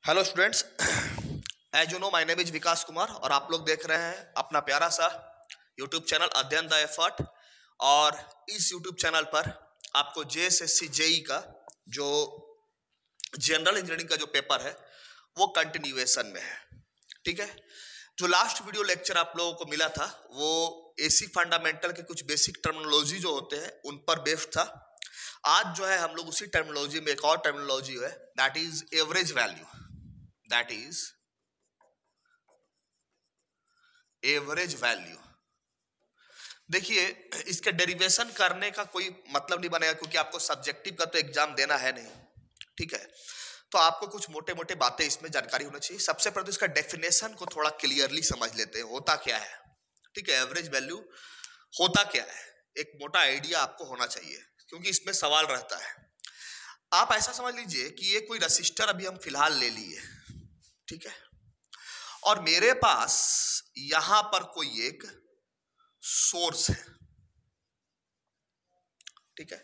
Hello students, as you know my name is Vikas Kumar और आप लोग देख रहे हैं अपना प्यारा सा YouTube channel Adhyayan the effort. और इस यूट्यूब चैनल पर आपको जेएसएससी जेई का जो जनरल इंजीनियरिंग का जो पेपर है वो कंटिन्यूएशन में है। ठीक है, जो लास्ट वीडियो लेक्चर आप लोगों को मिला था वो एसी फंडामेंटल के कुछ बेसिक टर्मिनोलॉजी जो होते हैं उन पर बेस्ड था। आज जो है हम लोग उसी टर्मिनोलॉजी में एक और टर्मिनोलॉजी है, that is average value. That is average value. देखिए, इसके डेरिवेशन करने का कोई मतलब नहीं बनेगा क्योंकि आपको सब्जेक्टिव का तो एग्जाम देना है नहीं। ठीक है, तो आपको कुछ मोटे मोटे बातें इसमें जानकारी होना चाहिए। सबसे पहले तो इसका डेफिनेशन को थोड़ा क्लियरली समझ लेते हैं, होता क्या है। ठीक है, एवरेज वैल्यू होता क्या है, एक मोटा आइडिया आपको होना चाहिए क्योंकि इसमें सवाल रहता है। आप ऐसा समझ लीजिए कि ये कोई रजिस्टर अभी हम फिलहाल ले लिए, ठीक है, और मेरे पास यहां पर कोई एक सोर्स है। ठीक है,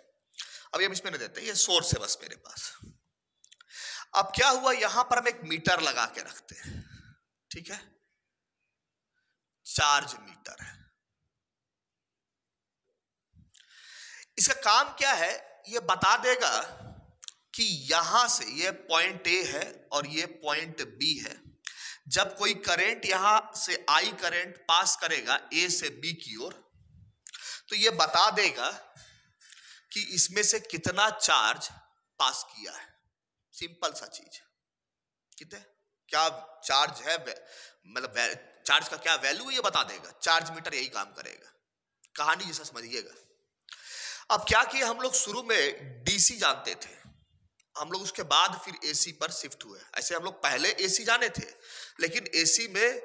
अभी हम इसमें नहीं देते, ये सोर्स है बस मेरे पास। अब क्या हुआ, यहां पर हम एक मीटर लगा के रखते हैं। ठीक है, चार्ज मीटर है। इसका काम क्या है, ये बता देगा कि यहां से ये पॉइंट ए है और ये पॉइंट बी है। जब कोई करंट यहां से आई करंट पास करेगा ए से बी की ओर, तो ये बता देगा कि इसमें से कितना चार्ज पास किया है। सिंपल सा चीज, कितने क्या चार्ज है, मतलब चार्ज का क्या वैल्यू ये बता देगा। चार्ज मीटर यही काम करेगा, कहानी जैसा समझिएगा। अब क्या किया, हम लोग शुरू में डीसी जानते थे, हम लोग उसके बाद फिर एसी पर शिफ्ट हुए। ऐसे हम लोग पहले एसी जाने थे, लेकिन एसी में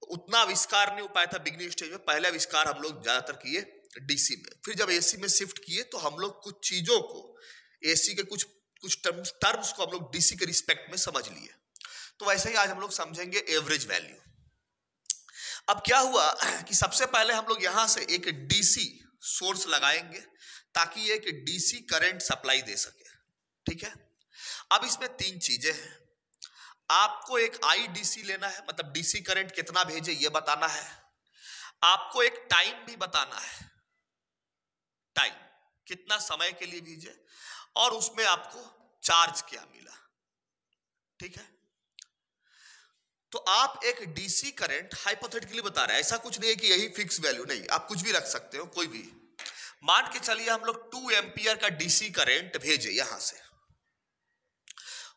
उतना आविष्कार नहीं हो पाया था बिगिनिंग स्टेज में। पहले आविष्कार हम लोग ज्यादातर किए डीसी में। फिर जब एसी में शिफ्ट किए तो हम लोग कुछ चीजों को, एसी के कुछ कुछ टर्म्स को हम लोग डीसी के रिस्पेक्ट में समझ लिए। तो वैसे ही आज हम लोग समझेंगे एवरेज वैल्यू। अब क्या हुआ कि सबसे पहले हम लोग यहां से एक डीसी सोर्स लगाएंगे ताकि एक डीसी करंट सप्लाई दे सके। ठीक है, अब इसमें तीन चीजें हैं। आपको एक आईडीसी लेना है, मतलब डीसी करंट कितना भेजे ये बताना है। आपको एक टाइम भी बताना है, टाइम कितना समय के लिए भेजे, और उसमें आपको चार्ज क्या मिला। ठीक है, तो आप एक डीसी करंट हाइपोथेटिकली बता रहे हैं, ऐसा कुछ नहीं है कि यही फिक्स वैल्यू, नहीं, आप कुछ भी रख सकते हो, कोई भी। मान के चलिए हम लोग 2 एम्पियर का डीसी करंट भेजे, यहां से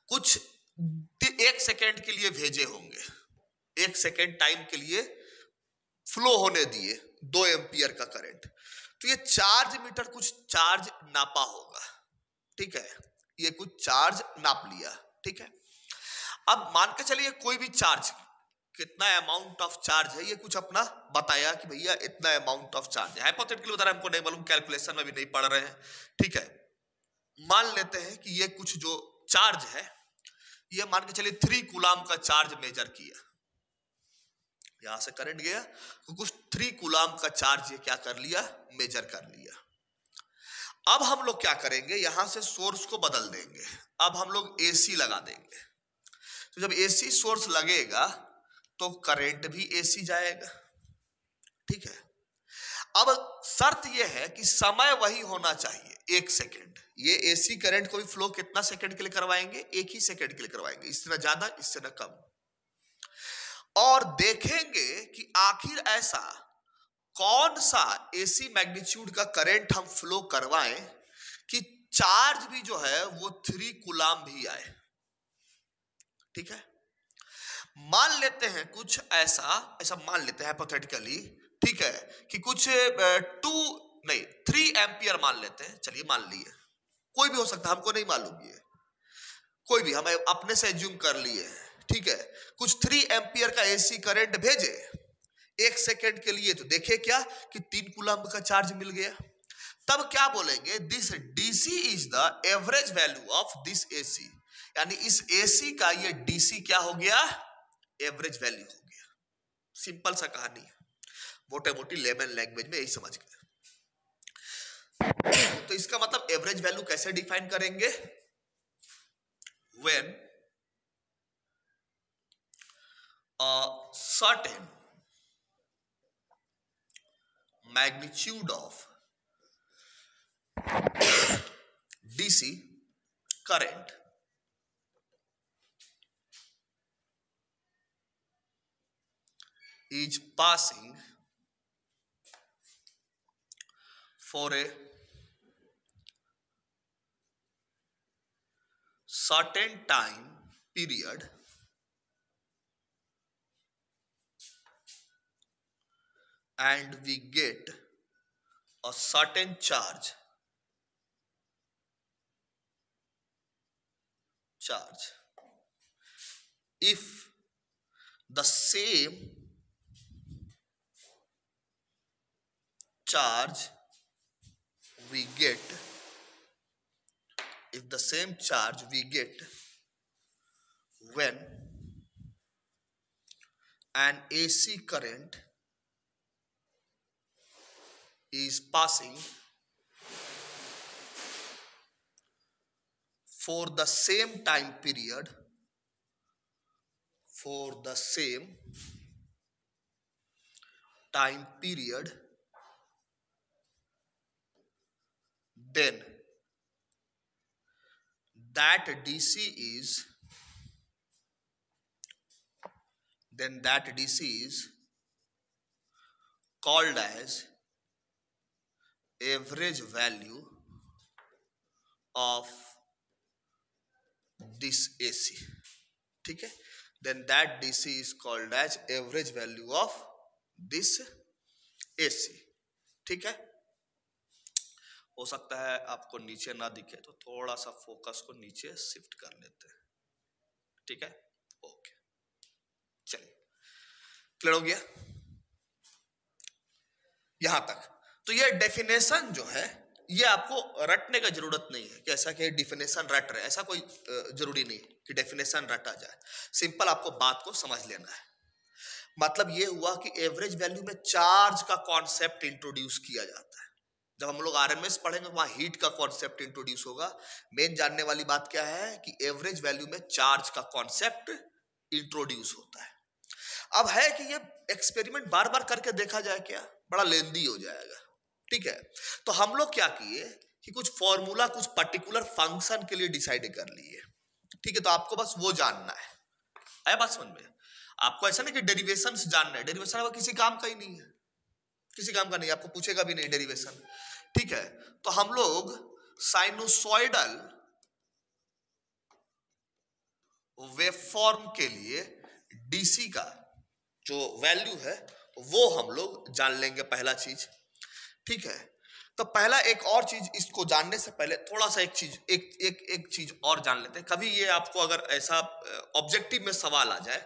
कुछ 1 सेकेंड के लिए भेजे होंगे, 1 सेकेंड टाइम के लिए फ्लो होने दिए 2 एम्पियर का करंट। तो ये चार्ज मीटर कुछ चार्ज नापा होगा। ठीक है, ये कुछ चार्ज नाप लिया। ठीक है, अब मान के चलिए कोई भी चार्ज, कितना अमाउंट ऑफ चार्ज है ये कुछ अपना बताया कि भैया इतना अमाउंट ऑफ चार्ज है। हाइपोथेटिकली बता रहे हैं, हमको नहीं मालूम, कैलकुलेशन में भी नहीं पढ़ रहे हैं। ठीक है, मान लेते हैं कि ये कुछ जो चार्ज है, ये मान के चलिए 3 कूलाम का चार्ज मेजर किया। यहां से करंट गया तो कुछ 3 कूलाम का चार्ज ये क्या कर लिया, मेजर कर लिया। अब हम लोग क्या करेंगे, यहां से सोर्स को बदल देंगे। अब हम लोग एसी लगा देंगे। तो जब एसी सोर्स लगेगा तो करंट भी एसी जाएगा। ठीक है, अब शर्त यह है कि समय वही होना चाहिए, 1 सेकेंड। ये एसी करंट को भी फ्लो कितना सेकेंड के लिए करवाएंगे, 1 ही सेकेंड के लिए करवाएंगे, इससे ना ज्यादा इससे ना कम। और देखेंगे कि आखिर ऐसा कौन सा एसी मैग्नीट्यूड का करंट हम फ्लो करवाएं कि चार्ज भी जो है वो 3 कूलाम भी आए। ठीक है, मान लेते हैं कुछ ऐसा मान लेते हैं हाइपोथेटिकली। ठीक है, कि कुछ 3 एम्पियर मान लेते हैं। चलिए मान लिए, कोई भी हो सकता है, हमको नहीं मालूम, ये कोई भी हम अपने से एज्यूम कर लिए। ठीक है, कुछ 3 एम्पियर का एसी करंट भेजे 1 सेकेंड के लिए, तो देखे क्या कि 3 कूलम्ब का चार्ज मिल गया। तब क्या बोलेंगे, this DC is the average value of this AC, यानी इस एसी का ये डीसी क्या हो गया, एवरेज वैल्यू हो गया। सिंपल सा कहानी है, मोटे मोटी लेमन लैंग्वेज में यही समझ गए। तो इसका मतलब एवरेज वैल्यू कैसे डिफाइन करेंगे, when certain magnitude of DC current is passing for a certain time period and we get a certain charge if the same charge we get when an AC current is passing for the same time period then that DC is called as average value of this AC. ठीक है, then that DC is called as average value of this AC. ठीक है, हो सकता है आपको नीचे ना दिखे तो थोड़ा सा फोकस को नीचे शिफ्ट कर लेते हैं. ठीक है, ओके, चलिए, क्लियर हो गया यहां तक. तो ये डेफिनेशन जो है ये आपको रटने का जरूरत नहीं है कि ऐसा कि डेफिनेशन रट रहे, ऐसा कोई जरूरी नहीं कि डेफिनेशन रटा जाए. सिंपल आपको बात को समझ लेना है. मतलब ये हुआ कि एवरेज वैल्यू में चार्ज का कॉन्सेप्ट इंट्रोड्यूस किया जाता है. जब हम लोग आरएमएस पढ़ेंगे वहां हीट का कॉन्सेप्ट इंट्रोड्यूस होगा. मेन जानने वाली बात क्या है कि एवरेज वैल्यू में चार्ज का कॉन्सेप्ट इंट्रोड्यूस होता है. अब है कि ये एक्सपेरिमेंट बार बार करके देखा जाए क्या, बड़ा लेंदी हो जाएगा. ठीक है, तो हम लोग क्या किए कि कुछ फॉर्मूला कुछ पर्टिकुलर फंक्शन के लिए डिसाइड कर लिए. ठीक है, तो आपको बस वो जानना है. आया बात समझ में? आपको ऐसा नहीं कि डेरिवेशंस जानना है, डेरिवेशन आपका किसी काम का ही नहीं है, किसी काम का नहीं, आपको पूछेगा भी नहीं डेरिवेशन. ठीक है, तो हम लोग साइनोसॉइडल वेवफॉर्म के लिए डीसी का जो वैल्यू है वो हम लोग जान लेंगे, पहला चीज. ठीक है, तो पहला एक और चीज, इसको जानने से पहले थोड़ा सा एक चीज और जान लेते हैं. कभी ये आपको अगर ऐसा ऑब्जेक्टिव में सवाल आ जाए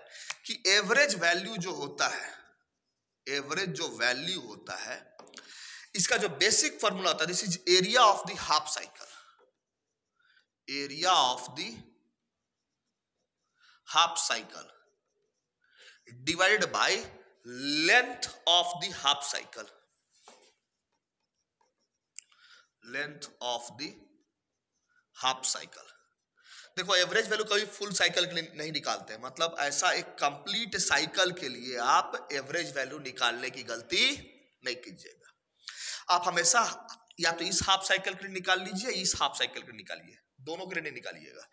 कि एवरेज वैल्यू जो होता है, एवरेज जो वैल्यू होता है, इसका जो बेसिक फॉर्मूला होता है, this is area of the half cycle. Area of the half cycle divided by length of the half cycle. Length of the half cycle. देखो, एवरेज वैल्यू कभी फुल साइकिल के लिए नहीं निकालते हैं. मतलब ऐसा एक कंप्लीट साइकिल के लिए आप एवरेज वैल्यू निकालने की गलती नहीं कीजिएगा. आप हमेशा या तो इस हाफ साइकिल के लिए निकाल लीजिए, इस हाफ साइकिल के लिए निकालिए, दोनों के लिए नहीं निकालिएगा.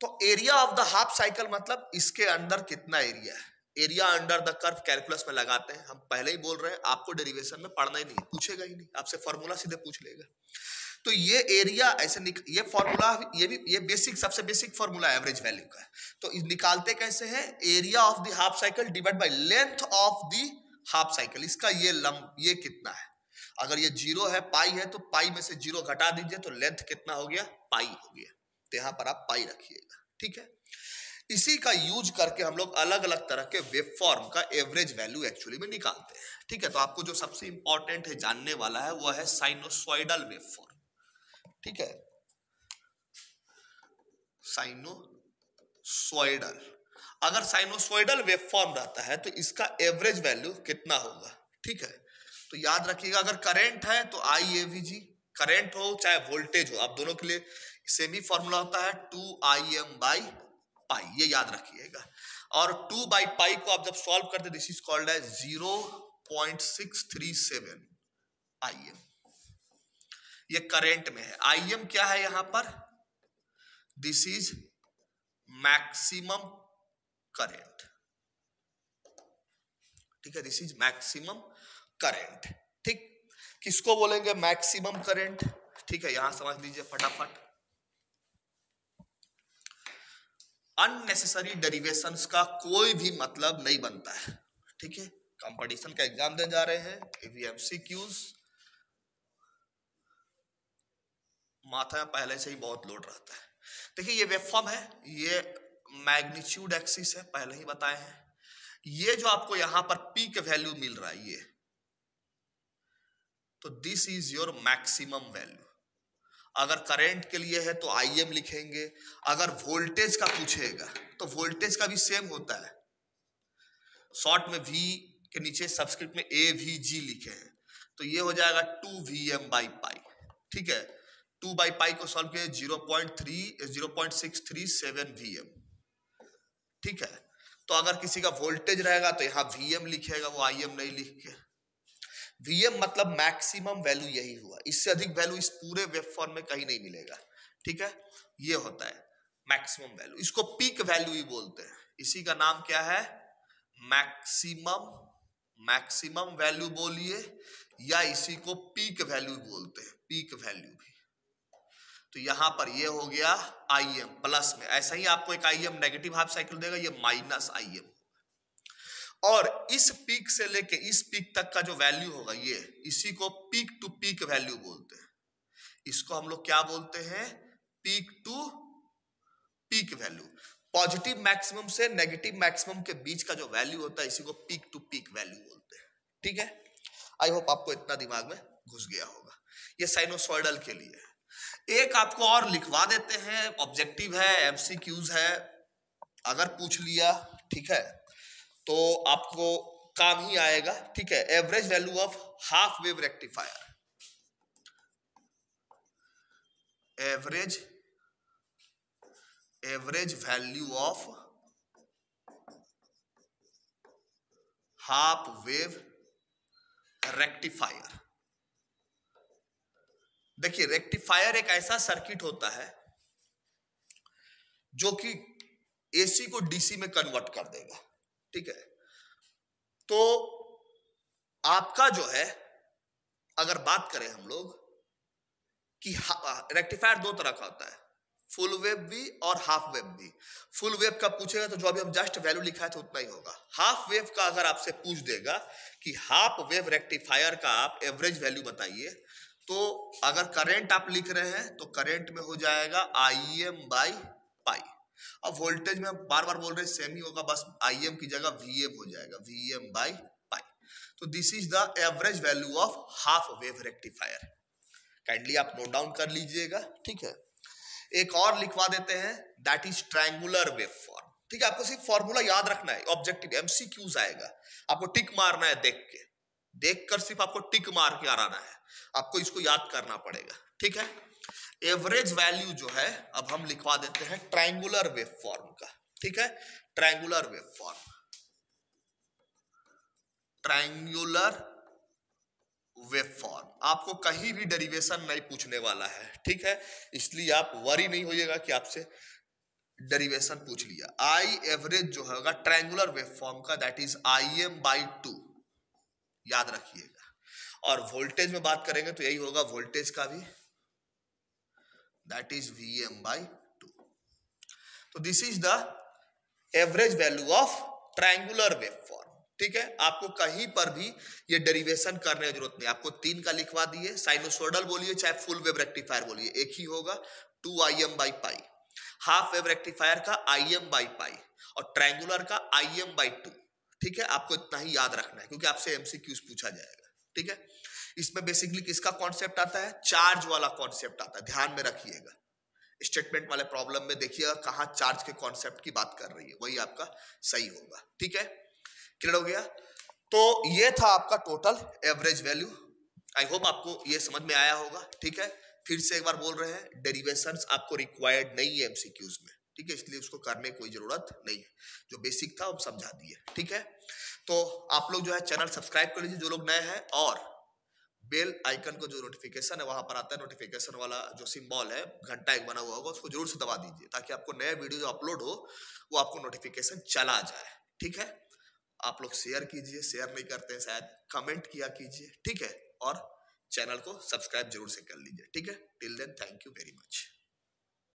तो area of the half cycle मतलब इसके अंदर कितना एरिया है. Area under the curve calculus में लगाते हैं. हम पहले ही बोल रहे हैं, आपको डेरिवेशन में पढ़ना ही नहीं, पूछेगा ही नहीं, आपसे फॉर्मूला सीधे पूछ लेगा. तो ये एरिया ऐसे ये फॉर्मूला, ये बेसिक, सबसे बेसिक फॉर्मूला एवरेज वैल्यू का है. तो निकालते कैसे हैं? Area of the half cycle divide by length of the half cycle. इसका ये ये कितना है? अगर ये 0 है, पाई है, तो पाई में से 0 घटा दीजिए तो लेंथ कितना हो गया? पाई हो गया. तो यहां पर आप पाई रखिएगा. ठीक है, इसी का यूज करके हम लोग अलग अलग तरह के वेवफॉर्म का एवरेज वैल्यू एक्चुअली में निकालते हैं. ठीक है, तो आपको जो सबसे इंपॉर्टेंट है जानने वाला है वो है साइनोसॉइडल वेवफॉर्म. ठीक है, साइनोसॉइडल. अगर साइनोसॉइडल वेवफॉर्म रहता है तो इसका एवरेज वैल्यू कितना होगा? ठीक है, तो याद रखिएगा, अगर करंट है तो IAVG, करंट हो चाहे वोल्टेज हो, आप दोनों के लिए सेम ही फॉर्मूला होता है 2Im/R. पाई, ये याद रखिएगा। और 2/पाई को आप जब सॉल्व करते this is called as 0.637 IM। ये करंट में है। IM क्या है यहां पर? दिस इज मैक्सिमम करंट, ठीक है, दिस इज मैक्सिमम करंट। ठीक, किसको बोलेंगे मैक्सिमम करंट? ठीक है, यहां समझ लीजिए फटाफट। अननेसेसरी डेरिवेशंस का कोई भी मतलब नहीं बनता है, ठीक है। कंपटीशन का एग्जाम देने जा रहे हैं, MCQs, माथा में पहले से ही बहुत लोड रहता है। देखिए ये वेवफॉर्म है, ये मैग्नीट्यूड एक्सिस है, पहले ही बताए हैं। ये जो आपको यहां पर पीक वैल्यू मिल रहा है, ये तो this is your maximum value. अगर करंट के लिए है तो IM लिखेंगे, अगर वोल्टेज का पूछेगा तो वोल्टेज का भी सेम होता है, शॉर्ट में V के नीचे सबस्क्रिप्ट में AVG लिखे हैं, तो ये हो जाएगा 2Vm/पाई, ठीक है। 2/पाई को सॉल्व किया 0.637 Vm, ठीक है। तो अगर किसी का वोल्टेज रहेगा तो यहाँ Vm लिखेगा, वो IM नहीं लिख के। Vm मतलब मैक्सिमम वैल्यू यही हुआ, इससे अधिक वैल्यू इस पूरे वेवफॉर्म में कहीं नहीं मिलेगा, ठीक है। ये होता है मैक्सिमम वैल्यू, इसको पीक वैल्यू ही बोलते हैं। इसी का नाम क्या है? मैक्सिमम, मैक्सिमम वैल्यू बोलिए या इसी को पीक वैल्यू बोलते हैं, पीक वैल्यू भी। तो यहां पर ये हो गया IM प्लस में, ऐसा ही आपको एक IM नेगेटिव हाफ साइकिल देगा, ये -IM। और इस पीक से लेके इस पीक तक का जो वैल्यू होगा ये, इसी को पीक टू पीक वैल्यू बोलते हैं। इसको हम लोग क्या बोलते हैं? Peak to peak value. Positive maximum से नेगेटिव मैक्सिमम के बीच का जो वैल्यू होता है इसी को पीक टू पीक वैल्यू बोलते हैं, ठीक है। आई होप आपको इतना दिमाग में घुस गया होगा। ये साइनोसॉइडल के लिए है। एक आपको और लिखवा देते हैं, ऑब्जेक्टिव है, MCQs है, अगर पूछ लिया ठीक है तो आपको काम ही आएगा, ठीक है। Average value of half wave rectifier, average value of half wave rectifier. देखिए रेक्टिफायर एक ऐसा सर्किट होता है जो कि AC को DC में कन्वर्ट कर देगा, ठीक है। तो आपका जो है, अगर बात करें हम लोग कि रेक्टिफायर दो तरह का होता है, फुल वेव भी और हाफ वेव भी। फुल वेव का पूछेगा तो जो अभी हम जस्ट वैल्यू लिखा है तो उतना ही होगा। हाफ वेव का अगर आपसे पूछ देगा कि हाफ वेव रेक्टिफायर का आप एवरेज वैल्यू बताइए, तो अगर करंट आप लिख रहे हैं तो करंट में हो जाएगा IM/पाई। अब वोल्टेज में हम बार बार बोल रहे हैं सेम ही होगा, बस IM की जगह VM हो जाएगा, VM/पाई। तो this is the average value of half wave rectifier. Kindly आप नोट डाउन कर लीजिएगा, ठीक है। एक और लिखवा देते हैं, दैट इज ट्रायंगुलर वेवफॉर्म, ठीक है। आपको सिर्फ फॉर्मूला याद रखना है, ऑब्जेक्टिव MCQs आएगा, आपको टिक मारना है, देखकर सिर्फ आपको टिक मार के आना है, आपको इसको याद करना पड़ेगा, ठीक है। एवरेज वैल्यू जो है अब हम लिखवा देते हैं ट्रायंगुलर वेवफॉर्म का, ठीक है। ट्रायंगुलर वेवफॉर्म, ट्रायंगुलर वेवफॉर्म, आपको कहीं भी डेरिवेशन नहीं पूछने वाला है, ठीक है। इसलिए आप वरी नहीं होइएगा कि आपसे डेरिवेशन पूछ लिया। आई एवरेज जो होगा ट्रायंगुलर वेवफॉर्म का, दैट इज IM/2, याद रखिएगा। और वोल्टेज में बात करेंगे तो यही होगा वोल्टेज का भी, दैट इज VM/2। तो this is the average value of triangular waveform, ठीक है। आपको कहीं पर भी ये डेरिवेशन करने की जरूरत नहीं, आपको 3 का लिखवा दिए, साइनोसॉइडल बोलिए चाहे फुल वेव रेक्टिफायर बोलिए, एक ही होगा 2IM/पाई। हाफ वेव रेक्टिफायर का IM/पाई और ट्रायंगुलर का IM/2, ठीक है। आपको इतना ही याद रखना है क्योंकि आपसे MCQs पूछा जाएगा, ठीक है। इसमें बेसिकली किसका कॉन्सेप्ट आता है? चार्ज वाला कॉन्सेप्ट आता है, ध्यान में रखिएगा। स्टेटमेंट वाले प्रॉब्लम में देखिएगा कहां चार्ज के कॉन्सेप्ट की बात कर रही है, वही आपका सही होगा, ठीक है। क्लियर हो गया? तो ये था आपका total average value. I hope आपको ये समझ में आया होगा, ठीक है। फिर से एक बार बोल रहे हैं, डेरिवेशंस आपको रिक्वायर्ड नहीं है MCQs में, ठीक है, इसलिए उसको करने की कोई जरूरत नहीं है, जो बेसिक था वो समझा दिए। ठीक है, तो आप लोग जो है चैनल सब्सक्राइब कर लीजिए जो लोग नए हैं, और बेल आइकन को जो नोटिफिकेशन है वहां पर आता है, नोटिफिकेशन वाला जो सिंबल है घंटा एक बना हुआ होगा, उसको जरूर से दबा दीजिए, ताकि आपको नया वीडियो जो अपलोड हो वो आपको नोटिफिकेशन चला जाए। ठीक है, आप लोग शेयर कीजिए, शेयर नहीं करते हैं शायद, कमेंट किया कीजिए। ठीक है, और चैनल को सब्सक्राइब जरूर से कर लीजिए। ठीक है, till then thank you very much.